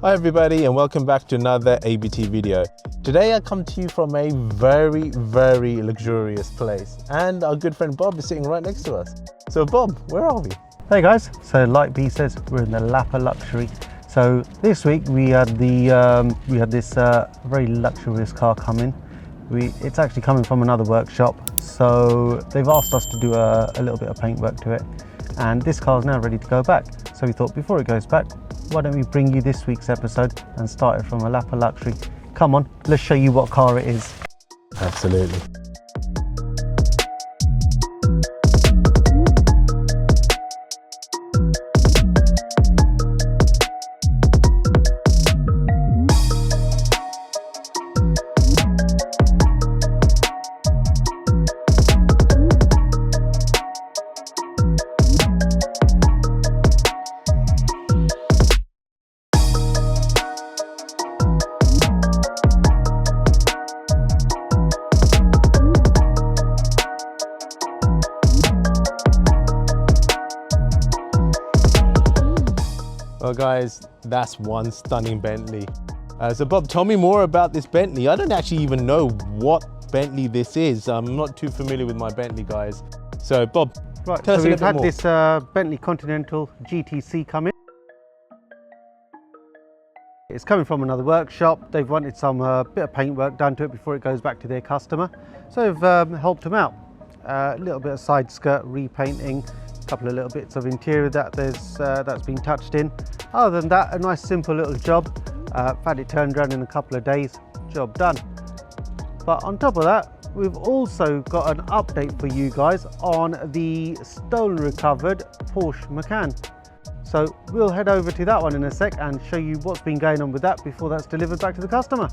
Hi everybody and welcome back to another ABT video. Today I come to you from a very luxurious place and our good friend Bob is sitting right next to us. So Bob, where are we? Hey guys, so like B says, we're in the lap of luxury. So this week we had this very luxurious car come in. It's actually coming from another workshop, so they've asked us to do a little bit of paintwork to it, and this car is now ready to go back. So we thought before it goes back, why don't we bring you this week's episode and start it from a lap of luxury. Come on, let's show you what car it is. Absolutely. Well guys, that's one stunning Bentley. So Bob, tell me more about this Bentley. I don't actually even know what Bentley this is. I'm not too familiar with my Bentley, guys. So Bob, right, tell us a little bit more. We've had this Bentley Continental GTC come in. It's coming from another workshop. They've wanted some bit of paintwork done to it before it goes back to their customer. So we've helped them out. A little bit of side skirt repainting, a couple of little bits of interior that's been touched in. Other than that, a nice simple little job. Had it turned around in a couple of days, job done. But on top of that, we've also got an update for you guys on the stolen recovered Porsche Macan. So we'll head over to that one in a sec and show you what's been going on with that before that's delivered back to the customer.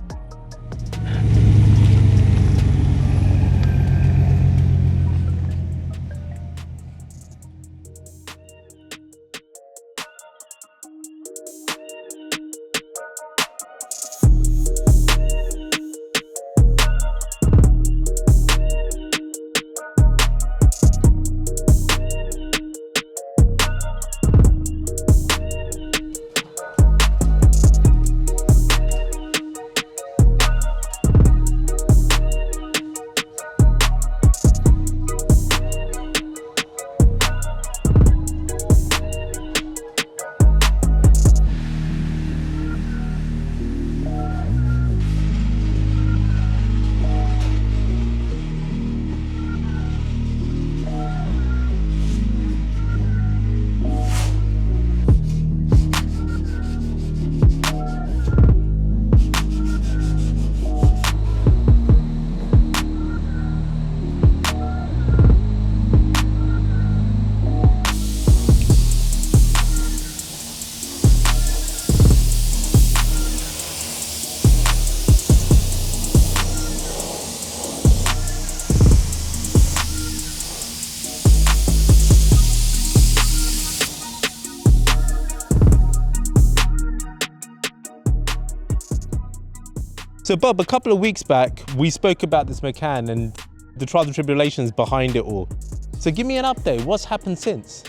So Bob, a couple of weeks back, we spoke about this Macan and the trials and tribulations behind it all. So give me an update, what's happened since?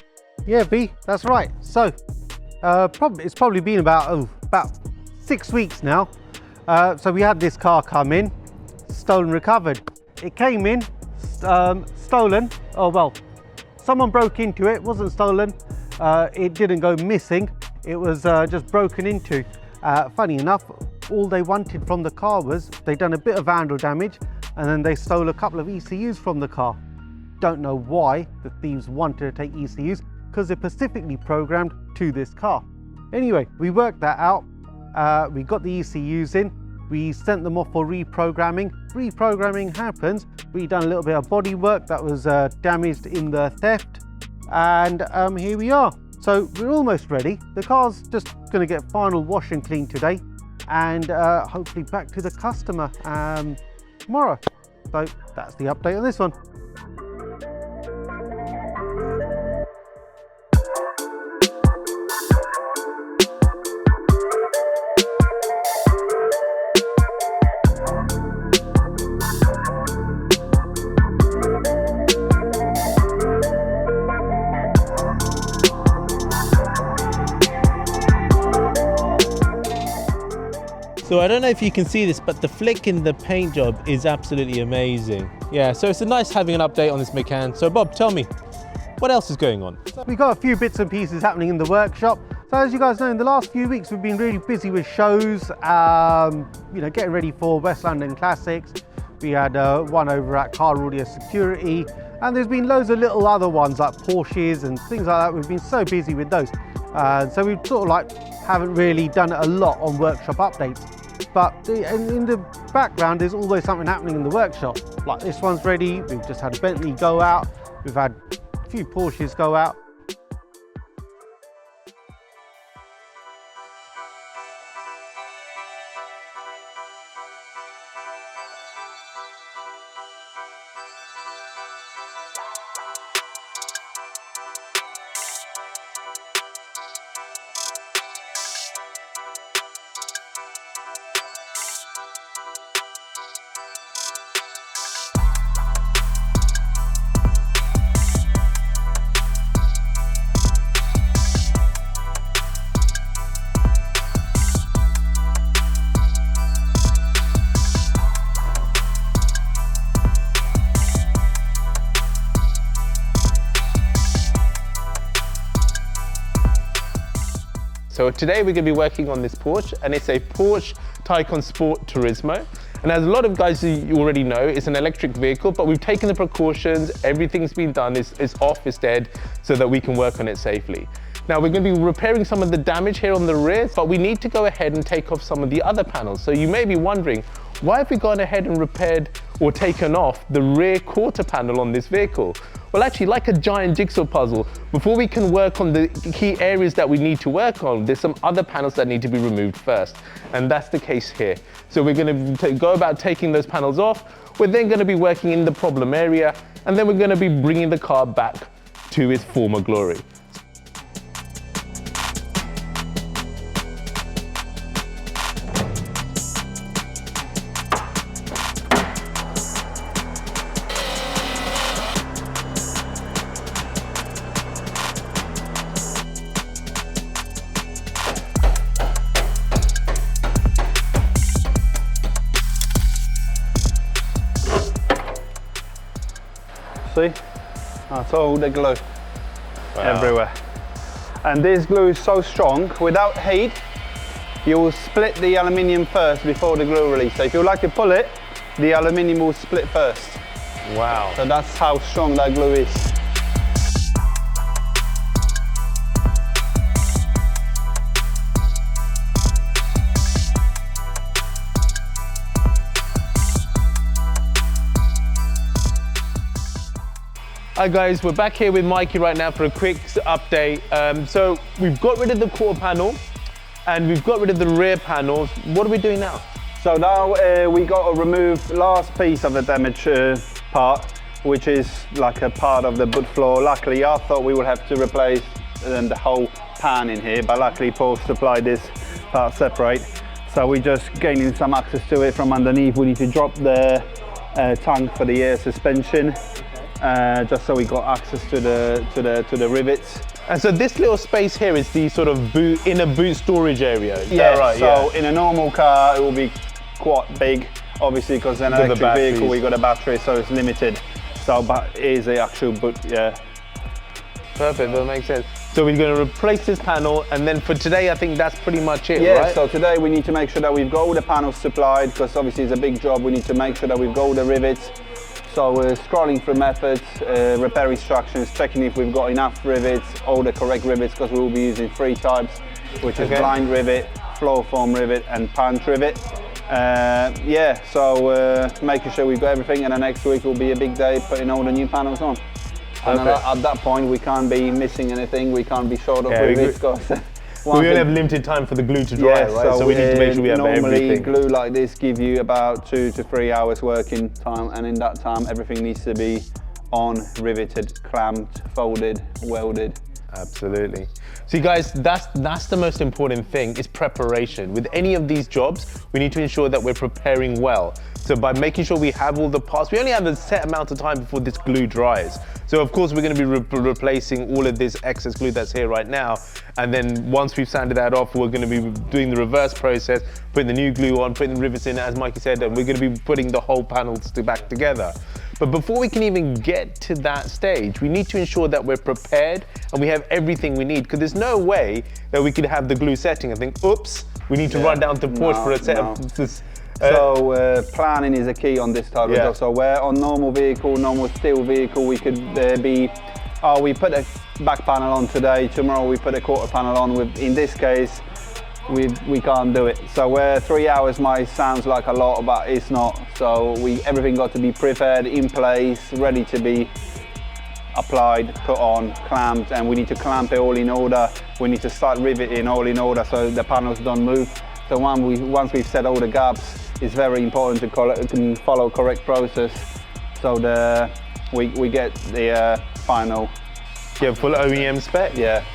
Yeah, B, that's right. So it's probably been about 6 weeks now. So we had this car come in, stolen recovered. It came in, stolen, oh well, someone broke into it, wasn't stolen. It didn't go missing, it was just broken into. Funny enough, all they wanted from the car was they'd done a bit of vandal damage and then they stole a couple of ECUs from the car. Don't know why the thieves wanted to take ECUs, because they're specifically programmed to this car. Anyway, we worked that out. We got the ECUs in, we sent them off for reprogramming. Reprogramming happens, we done a little bit of body work that was damaged in the theft, and here we are. So we're almost ready. The car's just going to get final wash and clean today, and hopefully back to the customer tomorrow. So that's the update on this one. So I don't know if you can see this, but the flick in the paint job is absolutely amazing. Yeah, so it's a nice having an update on this Macan. So Bob, tell me, what else is going on? We've got a few bits and pieces happening in the workshop. So as you guys know, in the last few weeks, we've been really busy with shows, you know, getting ready for West London Classics. We had one over at Car Audio Security, and there's been loads of little other ones like Porsches and things like that. We've been so busy with those. So we sort of like haven't really done a lot on workshop updates. But in the background, there's always something happening in the workshop. Like this one's ready. We've just had a Bentley go out. We've had a few Porsches go out. So today we're going to be working on this Porsche, and it's a Porsche Taycan Sport Turismo. And as a lot of guys you already know, it's an electric vehicle, but we've taken the precautions, everything's been done, it's off, it's dead, so that we can work on it safely. Now we're going to be repairing some of the damage here on the rear, but we need to go ahead and take off some of the other panels. So you may be wondering, why have we gone ahead and repaired or taken off the rear quarter panel on this vehicle? Well, actually, like a giant jigsaw puzzle, before we can work on the key areas that we need to work on, there's some other panels that need to be removed first. And that's the case here. So we're going to go about taking those panels off. We're then going to be working in the problem area, and then we're going to be bringing the car back to its former glory. See, that's all the glue everywhere. And this glue is so strong, without heat, you will split the aluminium first before the glue release. So if you like to pull it, the aluminium will split first. Wow. So that's how strong that glue is. Hi guys, we're back here with Mikey right now for a quick update. So we've got rid of the quarter panel and we've got rid of the rear panels. What are we doing now? So now we got to remove last piece of the damaged part, which is like a part of the boot floor. Luckily, I thought we would have to replace the whole pan in here, but luckily Paul supplied this part separate. So we're just gaining some access to it from underneath. We need to drop the tank for the air suspension. Just so we got access to the rivets. And so this little space here is the sort of inner boot storage area. Is Yeah, that right? So in a normal car it will be quite big, obviously, because in an electric vehicle we got a battery, so it's limited. So, but it is the actual boot, yeah. Perfect, that makes sense. So we're going to replace this panel, and then for today I think that's pretty much it, yeah, right? So today we need to make sure that we've got all the panels supplied, because obviously it's a big job. We need to make sure that we've got all the rivets. So we're scrolling through methods, repair instructions, checking if we've got enough rivets, all the correct rivets, because we will be using 3 types, which is blind rivet, floor form rivet, and punch rivet. Yeah, so making sure we've got everything, and the next week will be a big day putting all the new panels on. And at that point, we can't be missing anything, we can't be short of rivets, because we only have limited time for the glue to dry, right? So we need to make sure we have everything. Normally, glue like this give you about 2 to 3 hours working time, and in that time, everything needs to be on, riveted, clamped, folded, welded. Absolutely. See guys, that's the most important thing, is preparation. With any of these jobs, we need to ensure that we're preparing well. So by making sure we have all the parts, we only have a set amount of time before this glue dries. So of course we're going to be replacing all of this excess glue that's here right now. And then once we've sanded that off, we're going to be doing the reverse process, putting the new glue on, putting the rivets in, as Mikey said, and we're going to be putting the whole panels back together. But before we can even get to that stage, we need to ensure that we're prepared and we have everything we need, because there's no way that we could have the glue setting and think, oops, we need to run down to Porsche for a set of this. So planning is a key on this type of job. So where on normal vehicle, normal steel vehicle, we could be, oh, we put a back panel on today, tomorrow we put a quarter panel on. In this case, we can't do it. So where 3 hours might sounds like a lot, but it's not. So everything got to be prepared, in place, ready to be applied, put on, clamped, and we need to clamp it all in order. We need to start riveting all in order so the panels don't move. So once we've set all the gaps, it's very important to follow correct process so we get the final. Yeah, full OEM spec? Yeah.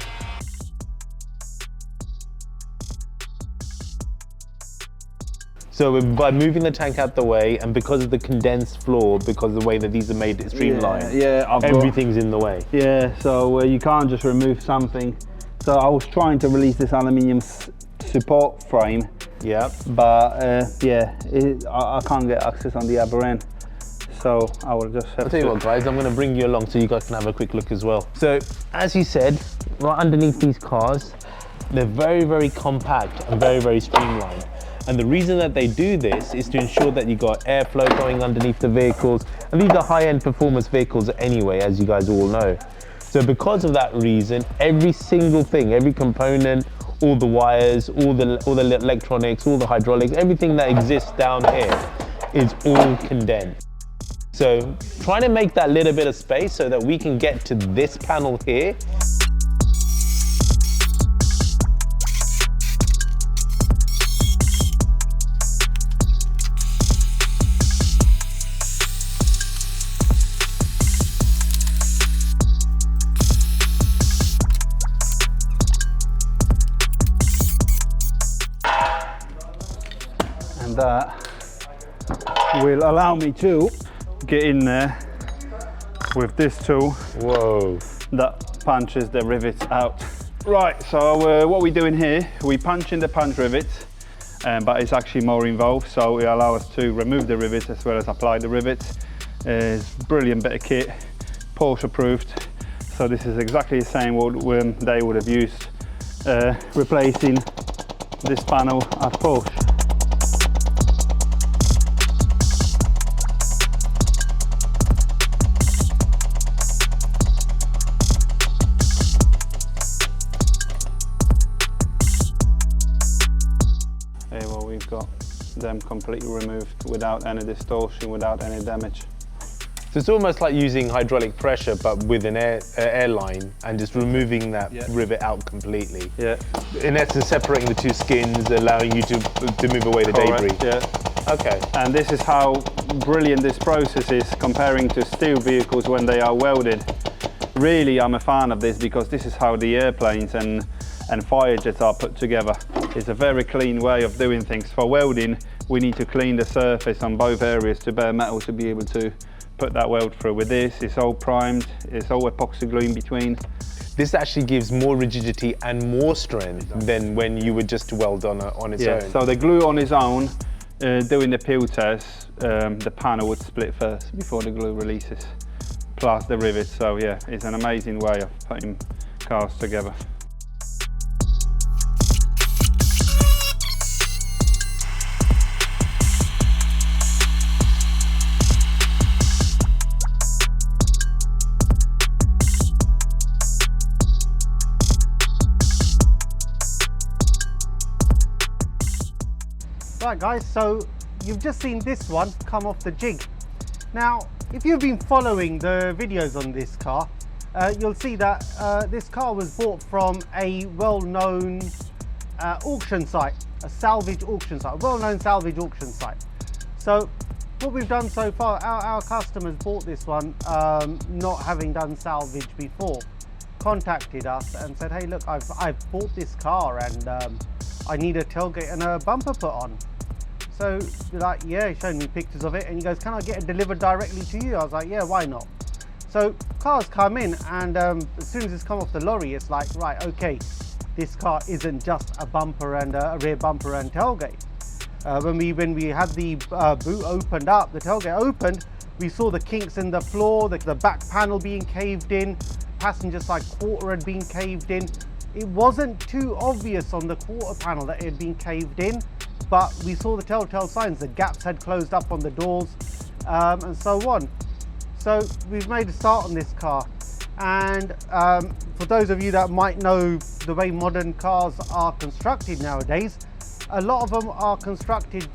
So by moving the tank out the way, and because of the condensed floor, because of the way that these are made streamlined, everything's in the way. Yeah, so you can't just remove something. So I was trying to release this aluminium support frame. Yeah. But I can't get access on the other end. So I will just have I'll tell you what guys, I'm going to bring you along so you guys can have a quick look as well. So as you said, right underneath these cars, they're very, very compact and very, very streamlined. And the reason that they do this is to ensure that you've got airflow going underneath the vehicles. And these are high-end performance vehicles anyway, as you guys all know. So because of that reason, every single thing, every component, all the wires, all the electronics, all the hydraulics, everything that exists down here is all condensed. So trying to make that little bit of space so that we can get to this panel here. And that will allow me to get in there with this tool. Whoa. That punches the rivets out. Right, so what we're doing here, we punch in the punch rivets, but it's actually more involved, so it allows us to remove the rivets as well as apply the rivets. It's a brilliant bit of kit, Porsche approved, so this is exactly the same what they would have used replacing this panel at Porsche. We've got them completely removed without any distortion, without any damage. So it's almost like using hydraulic pressure, but with an airline and just removing that rivet out completely. Yeah. In essence, separating the two skins, allowing you to move away the debris. Yeah. Okay. And this is how brilliant this process is comparing to steel vehicles when they are welded. Really, I'm a fan of this because this is how the airplanes and fire jets are put together. It's a very clean way of doing things. For welding, we need to clean the surface on both areas to bare metal to be able to put that weld through. With this, it's all primed, it's all epoxy glue in between. This actually gives more rigidity and more strength than when you would just weld on its own. So the glue on its own, doing the peel test, the panel would split first before the glue releases, plus the rivets. So yeah, it's an amazing way of putting cars together. Right guys, so you've just seen this one come off the jig. Now, if you've been following the videos on this car, you'll see that this car was bought from a well-known auction site, a salvage auction site, a well-known salvage auction site. So what we've done so far, our customers bought this one not having done salvage before. contacted us and said, hey look, I've bought this car and I need a tailgate and a bumper put on. So we're like, yeah, he showed me pictures of it and he goes, can I get it delivered directly to you? I was like, yeah, why not? So cars come in and as soon as it's come off the lorry, it's like, right, okay, this car isn't just a bumper and a rear bumper and tailgate. When we had the boot opened up, the tailgate opened, we saw the kinks in the floor, the back panel being caved in, passenger side quarter had been caved in. It wasn't too obvious on the quarter panel that it had been caved in, but we saw the telltale signs. The gaps had closed up on the doors and so on. So we've made a start on this car. And for those of you that might know the way modern cars are constructed nowadays, a lot of them are constructed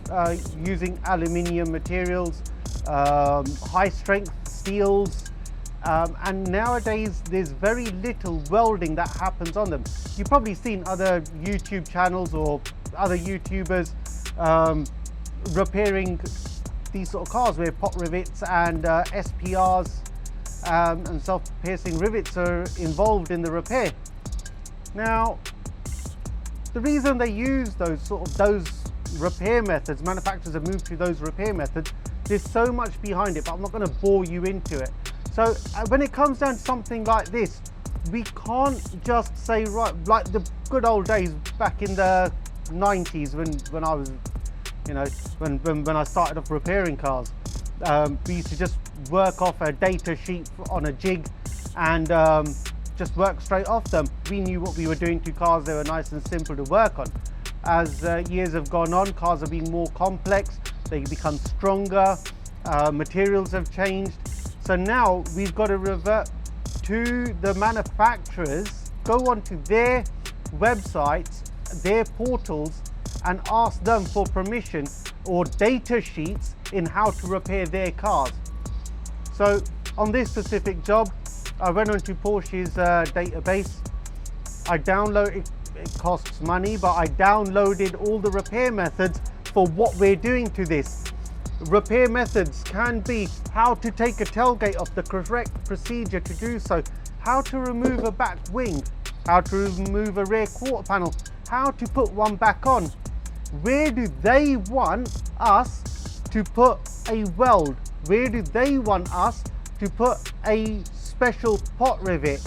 using aluminium materials, high strength steels, and nowadays there's very little welding that happens on them. You've probably seen other YouTube channels or other YouTubers repairing these sort of cars where pot rivets and SPRs and self-piercing rivets are involved in the repair. Now, the reason they use those repair methods, manufacturers have moved to those repair methods, there's so much behind it, but I'm not going to bore you into it. So when it comes down to something like this, we can't just say, right, like the good old days back in the 90s when I was, you know, when I started off repairing cars. We used to just work off a data sheet on a jig and just work straight off them. We knew what we were doing to cars, they were nice and simple to work on. As years have gone on, cars are being more complex, they become stronger, materials have changed. So now we've got to revert to the manufacturers, go onto their websites, their portals, and ask them for permission or data sheets in how to repair their cars. So on this specific job, I went onto Porsche's database. I downloaded, it costs money, but I downloaded all the repair methods for what we're doing to this. Repair methods can be how to take a tailgate off, the correct procedure to do so, how to remove a back wing, how to remove a rear quarter panel, how to put one back on. Where do they want us to put a weld? Where do they want us to put a special pot rivet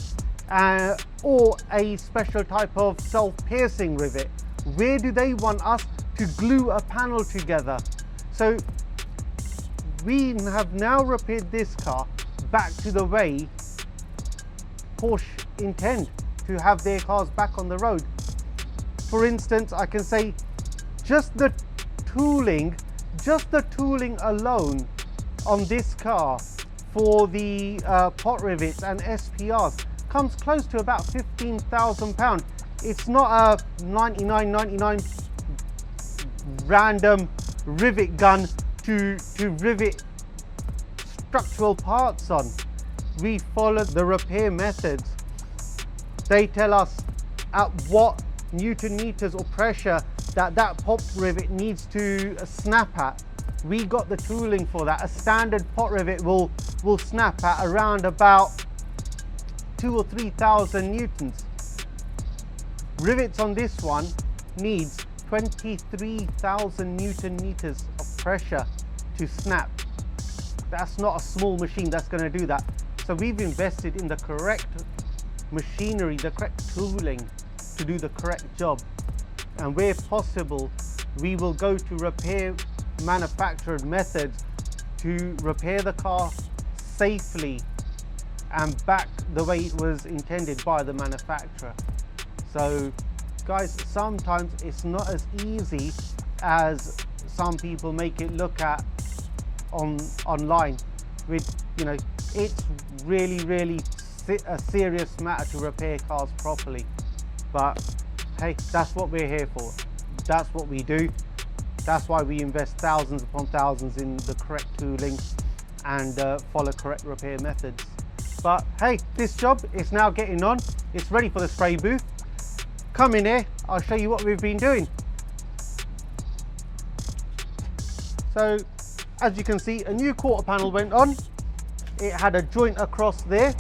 or a special type of self-piercing rivet? Where do they want us to glue a panel together? So we have now repaired this car back to the way Porsche intend to have their cars back on the road. For instance, I can say just the tooling alone on this car for the pot rivets and SPRs comes close to about £15,000. It's not a 99 random rivet gun to rivet structural parts on. We follow the repair methods. They tell us at what Newton meters or pressure that pot rivet needs to snap at. We got the tooling for that. A standard pot rivet will snap at around about 2,000 or 3,000 newtons. Rivets on this one needs 23,000 Newton meters of pressure to snap. That's not a small machine that's going to do that. So we've invested in the correct machinery, the correct tooling to do the correct job. And where possible, we will go to repair manufactured methods to repair the car safely and back the way it was intended by the manufacturer. So guys, sometimes it's not as easy as some people make it look at online. With, you know, it's really a serious matter to repair cars properly. But hey, that's what we're here for. That's what we do. That's why we invest thousands upon thousands in the correct tooling and follow correct repair methods. But hey, this job is now getting on. It's ready for the spray booth. Come in here, I'll show you what we've been doing. So as you can see, a new quarter panel went on. It had a joint across there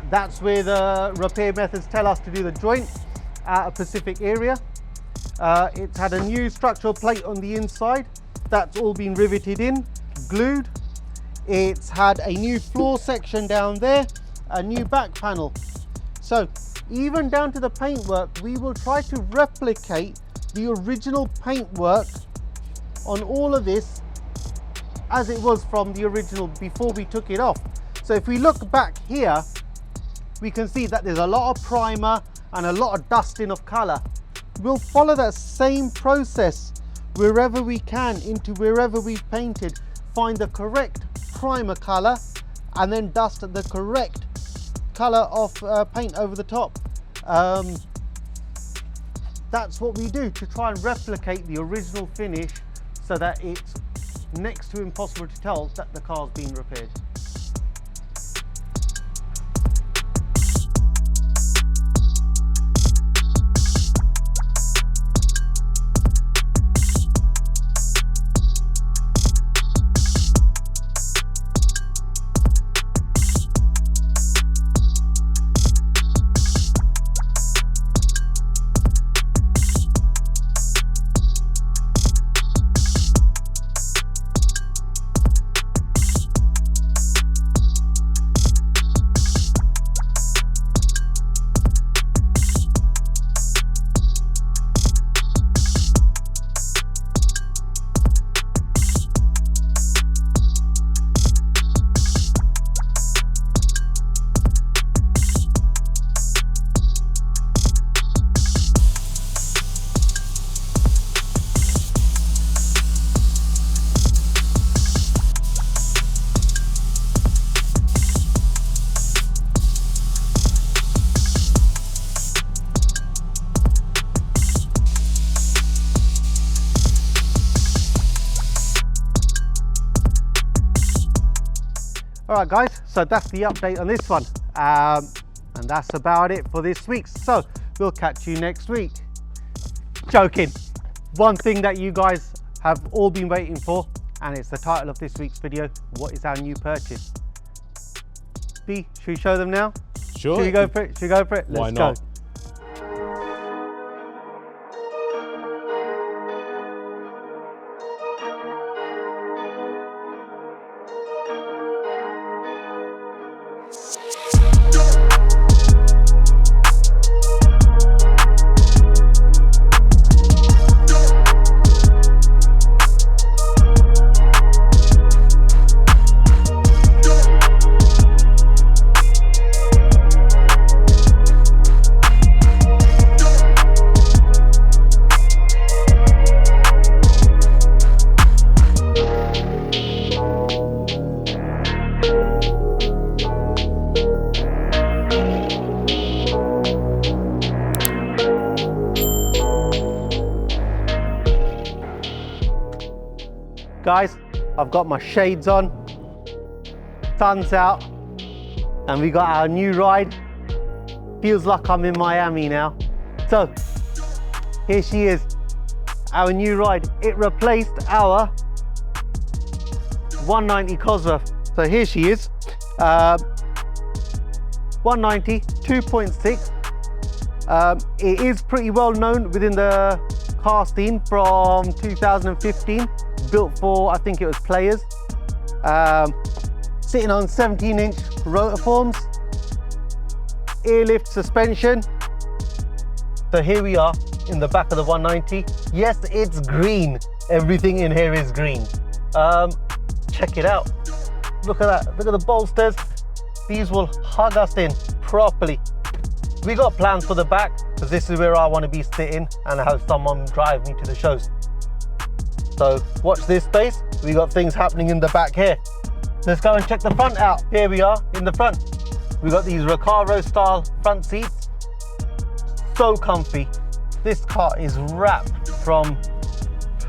That's where the repair methods tell us to do the joint at a specific area. It's had a new structural plate on the inside. That's all been riveted in, glued. It's had a new floor section down there, a new back panel. So even down to the paintwork, we will try to replicate the original paintwork on all of this as it was from the original before we took it off. So if we look back here, we can see that there's a lot of primer and a lot of dusting of color. We'll follow that same process wherever we can, into wherever we've painted, find the correct primer color and then dust the correct color of paint over the top. That's what we do to try and replicate the original finish so that it's next to impossible to tell that the car's been repaired. Alright guys, so that's the update on this one. And that's about it for this week. So we'll catch you next week. Joking. One thing that you guys have all been waiting for, and it's the title of this week's video, what is our new purchase? B, should we show them now? Sure. Should we go for it? Should we go for it? Why Let's not? go. Guys, I've got my shades on, sun's out, and we got our new ride. Feels like I'm in Miami now. So, here she is, our new ride. It replaced our 190 Cosworth. So here she is, 190 2.6. It is pretty well known within the car scene from 2015. Built for, I think it was Players. Sitting on 17-inch rotor forms, airlift suspension. So here we are in the back of the 190. Yes, it's green. Everything in here is green. Check it out. Look at that. Look at the bolsters. These will hug us in properly. We got plans for the back because this is where I want to be sitting and have someone drive me to the shows. So watch this space. We got things happening in the back here. Let's go and check the front out. Here we are in the front. We got these Recaro style front seats. So comfy. This car is wrapped from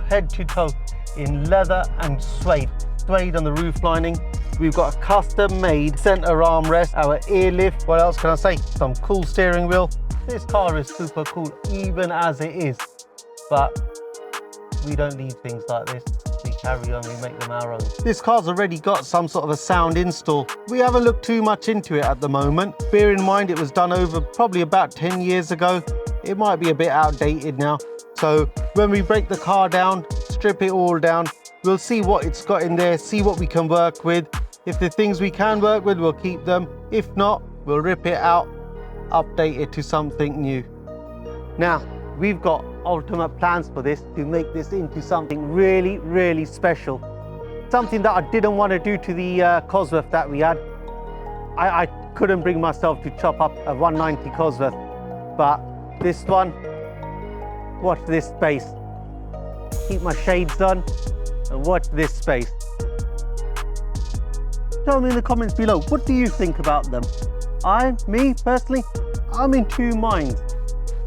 head to toe in leather and suede. Suede on the roof lining. We've got a custom made center armrest, our airlift. What else can I say? Some cool steering wheel. This car is super cool even as it is. But we don't need things like this. We carry on, we make them our own. This car's already got some sort of a sound install. We haven't looked too much into it at the moment. Bear in mind it was done over probably about 10 years ago. It might be a bit outdated now. So when we break the car down, strip it all down, we'll see what it's got in there, see what we can work with. If the things we can work with, we'll keep them. If not, we'll rip it out, update it to something new. Now, we've got ultimate plans for this to make this into something really, really special. Something that I didn't want to do to the Cosworth that we had. I couldn't bring myself to chop up a 190 Cosworth, but this one, watch this space. Keep my shades on and watch this space. Tell me in the comments below, what do you think about them? Me personally, I'm in two minds.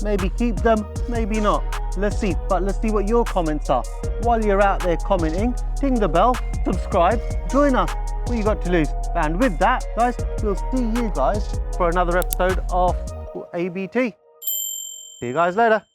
Maybe keep them, maybe not. Let's see, but let's see what your comments are. While you're out there commenting, ding the bell, subscribe, join us. What you got to lose? And with that, guys, we'll see you guys for another episode of ABT. See you guys later.